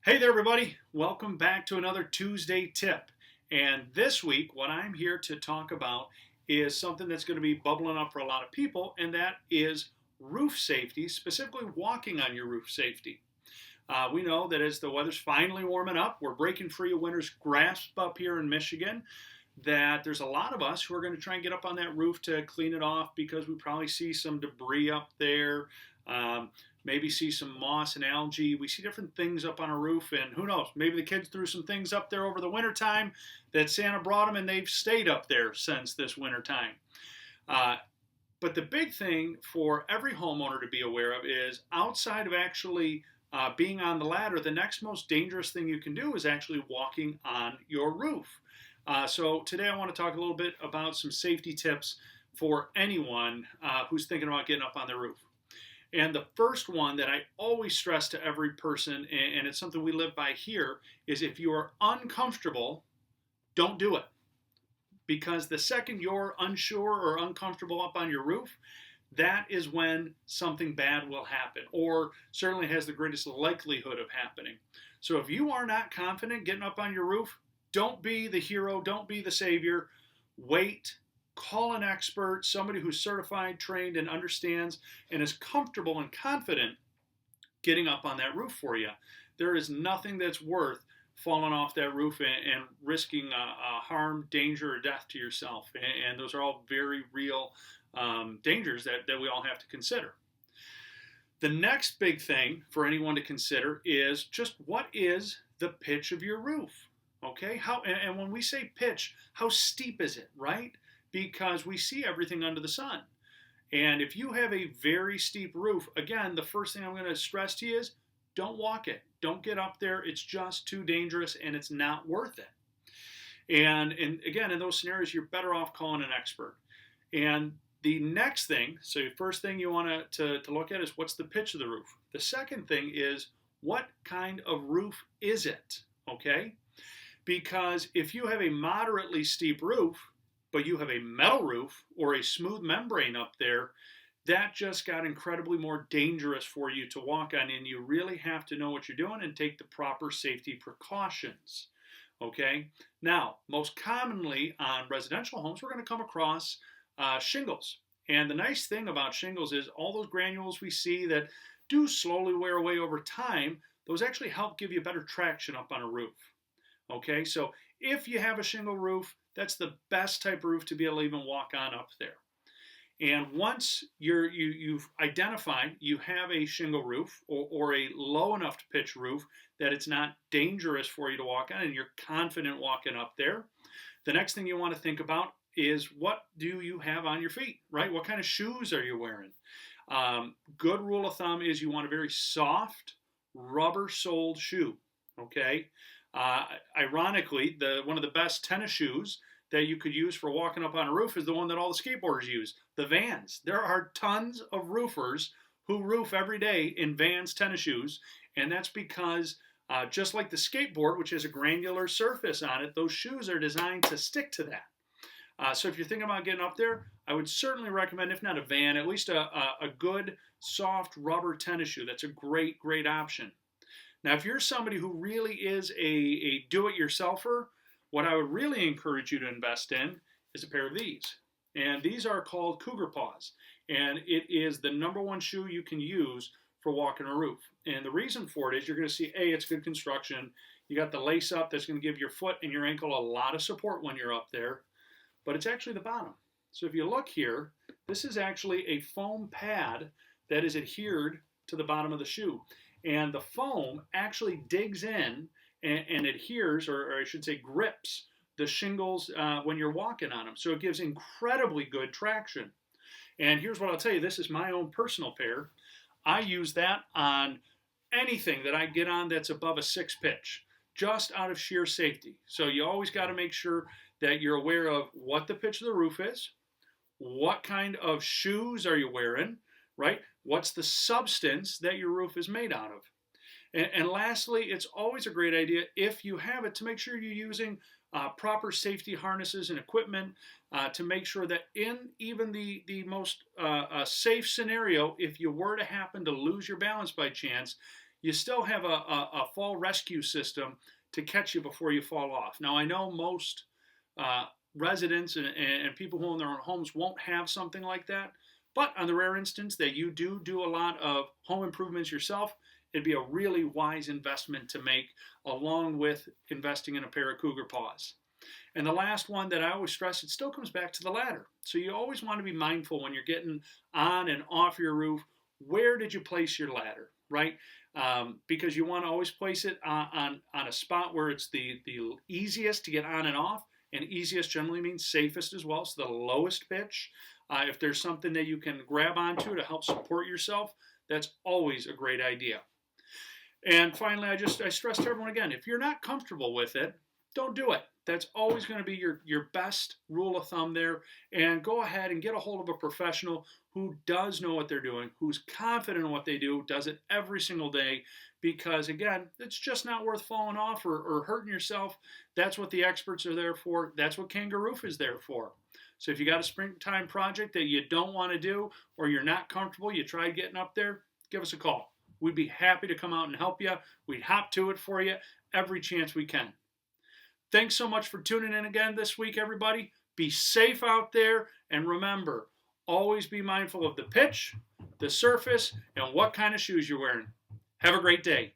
Hey there, everybody. Welcome back to another Tuesday tip. And this week, what I'm here to talk about is something that's going to be bubbling up for a lot of people, and that is roof safety, specifically walking on your roof safety. We know that as the weather's finally warming up, we're breaking free of winter's grasp up here in Michigan. That there's a lot of us who are going to try and get up on that roof to clean it off because we probably see some debris up there, um, maybe see some moss and algae. We see different things up on a roof, and who knows, maybe the kids threw some things up there over the wintertime that Santa brought them and they've stayed up there since this wintertime. Uh, but the big thing for every homeowner to be aware of is outside of actually being on the ladder, the next most dangerous thing you can do is actually walking on your roof. So today I want to talk a little bit about some safety tips for anyone who's thinking about getting up on their roof. And the first one that I always stress to every person, and it's something we live by here, is if you are uncomfortable, don't do it. Because the second you're unsure or uncomfortable up on your roof, that is when something bad will happen, or certainly has the greatest likelihood of happening. So if you are not confident getting up on your roof, don't be the hero, don't be the savior. Wait, call an expert, somebody who's certified, trained, and understands and is comfortable and confident getting up on that roof for you. There is nothing that's worth falling off that roof and risking harm, danger, or death to yourself. And those are all very real dangers that we all have to consider. The next big thing for anyone to consider is just what is the pitch of your roof? Okay, and when we say pitch, how steep is it, right? Because we see everything under the sun. And if you have a very steep roof, again, the first thing I'm going to stress to you is don't walk it. Don't get up there. It's just too dangerous and it's not worth it. And again, in those scenarios, you're better off calling an expert. And the next thing, so the first thing you want to look at is what's the pitch of the roof. The second thing is what kind of roof is it, okay? Because if you have a moderately steep roof, but you have a metal roof or a smooth membrane up there, that just got incredibly more dangerous for you to walk on, and you really have to know what you're doing and take the proper safety precautions. Okay? Now, most commonly on residential homes, we're going to come across shingles. And the nice thing about shingles is all those granules we see that do slowly wear away over time, those actually help give you better traction up on a roof. Okay, so if you have a shingle roof, that's the best type of roof to be able to even walk on up there. And once you've identified you have a shingle roof or a low enough to pitch roof that it's not dangerous for you to walk on and you're confident walking up there, the next thing you want to think about is what do you have on your feet, right? What kind of shoes are you wearing? Good rule of thumb is you want a very soft, rubber-soled shoe, okay? Ironically, one of the best tennis shoes that you could use for walking up on a roof is the one that all the skateboarders use, the Vans. There are tons of roofers who roof every day in Vans tennis shoes, and that's because just like the skateboard, which has a granular surface on it, those shoes are designed to stick to that. So if you're thinking about getting up there, I would certainly recommend, if not a Van, at least a good soft rubber tennis shoe. That's a great, great option. Now, if you're somebody who really is a do-it-yourselfer, what I would really encourage you to invest in is a pair of these. And these are called Cougar Paws. And it is the number one shoe you can use for walking a roof. And the reason for it is you're going to see, A, it's good construction. You got the lace up that's going to give your foot and your ankle a lot of support when you're up there. But it's actually the bottom. So if you look here, this is actually a foam pad that is adhered to the bottom of the shoe. And the foam actually digs in and adheres, or I should say grips, the shingles when you're walking on them. So it gives incredibly good traction. And here's what I'll tell you. This is my own personal pair. I use that on anything that I get on that's above a 6 pitch, just out of sheer safety. So you always got to make sure that you're aware of what the pitch of the roof is, what kind of shoes are you wearing, right? What's the substance that your roof is made out of? And lastly, it's always a great idea, if you have it, to make sure you're using proper safety harnesses and equipment to make sure that in even the most safe scenario, if you were to happen to lose your balance by chance, you still have a fall rescue system to catch you before you fall off. Now, I know most residents and people who own their own homes won't have something like that, but on the rare instance that you do a lot of home improvements yourself, it'd be a really wise investment to make along with investing in a pair of Cougar Paws. And the last one that I always stress, it still comes back to the ladder. So you always want to be mindful when you're getting on and off your roof, where did you place your ladder, right? Because you want to always place it on a spot where it's the easiest to get on and off, and easiest generally means safest as well, so the lowest pitch. If there's something that you can grab onto to help support yourself, that's always a great idea. And finally, I stress to everyone again, if you're not comfortable with it, don't do it. That's always going to be your best rule of thumb there. And go ahead and get a hold of a professional who does know what they're doing, who's confident in what they do, does it every single day. Because again, it's just not worth falling off or hurting yourself. That's what the experts are there for. That's what Kanga Roof is there for. So if you got a springtime project that you don't want to do or you're not comfortable, you tried getting up there, give us a call. We'd be happy to come out and help you. We'd hop to it for you every chance we can. Thanks so much for tuning in again this week, everybody. Be safe out there, and remember, always be mindful of the pitch, the surface, and what kind of shoes you're wearing. Have a great day.